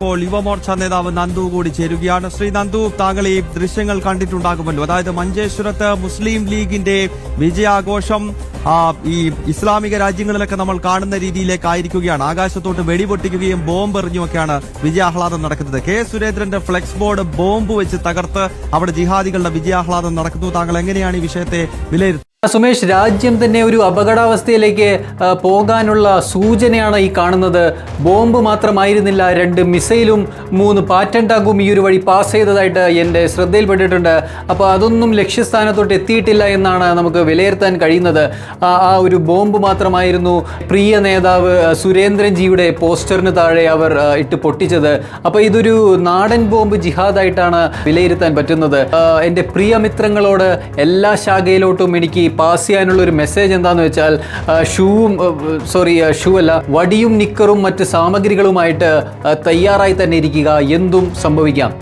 ഇപ്പോൾ യുവമോർച്ച നേതാവ് നന്ദു കൂടി ചേരുകയാണ്. ശ്രീ നന്ദു, താങ്കൾ ഈ ദൃശ്യങ്ങൾ കണ്ടിട്ടുണ്ടാകുമല്ലോ. അതായത് മഞ്ചേശ്വരത്ത് മുസ്ലിം ലീഗിന്റെ വിജയാഘോഷം ഈ ഇസ്ലാമിക രാജ്യങ്ങളിലൊക്കെ നമ്മൾ കാണുന്ന രീതിയിലേക്കായിരിക്കുകയാണ്. ആകാശത്തോട്ട് വെടിപൊട്ടിക്കുകയും ബോംബ് എറിഞ്ഞുമൊക്കെയാണ് വിജയാഹ്ലാദം നടക്കുന്നത്. കെ സുരേന്ദ്രന്റെ ഫ്ലെക്സ് ബോർഡ് ബോംബ് വെച്ച് തകർത്ത് അവിടെ ജിഹാദികളുടെ വിജയാഹ്ലാദം നടക്കുന്നു. താങ്കൾ എങ്ങനെയാണ് ഈ വിഷയത്തെ വിലയിരുത്തുന്നത്? സുമേഷ്, രാജ്യം തന്നെ ഒരു അപകടാവസ്ഥയിലേക്ക് പോകാനുള്ള സൂചനയാണ് ഈ കാണുന്നത്. ബോംബ് മാത്രമായിരുന്നില്ല, 2 മിസൈലും 3 പാറ്റൻ ടാങ്കും ഈ ഒരു വഴി പാസ് ചെയ്തതായിട്ട് എൻ്റെ ശ്രദ്ധയിൽപ്പെട്ടിട്ടുണ്ട്. അപ്പോൾ അതൊന്നും ലക്ഷ്യസ്ഥാനത്തോട്ട് എത്തിയിട്ടില്ല എന്നാണ് നമുക്ക് വിലയിരുത്താൻ കഴിയുന്നത്. ആ ഒരു ബോംബ് മാത്രമായിരുന്നു പ്രിയ നേതാവ് സുരേന്ദ്രൻജിയുടെ പോസ്റ്ററിന് താഴെ അവർ ഇട്ട് പൊട്ടിച്ചത്. അപ്പോൾ ഇതൊരു നാടൻ ബോംബ് ജിഹാദായിട്ടാണ് വിലയിരുത്താൻ പറ്റുന്നത്. എൻ്റെ പ്രിയ മിത്രങ്ങളോട് എല്ലാ ശാഖയിലോട്ടും എനിക്ക് പാസ് ചെയ്യാനുള്ള ഒരു മെസ്സേജ് എന്താണെന്ന് വെച്ചാൽ, വടിയും നിക്കറും മറ്റ് സാമഗ്രികളുമായിട്ട് തയ്യാറായി തന്നെ ഇരിക്കുക, എന്തും സംഭവിക്കാം.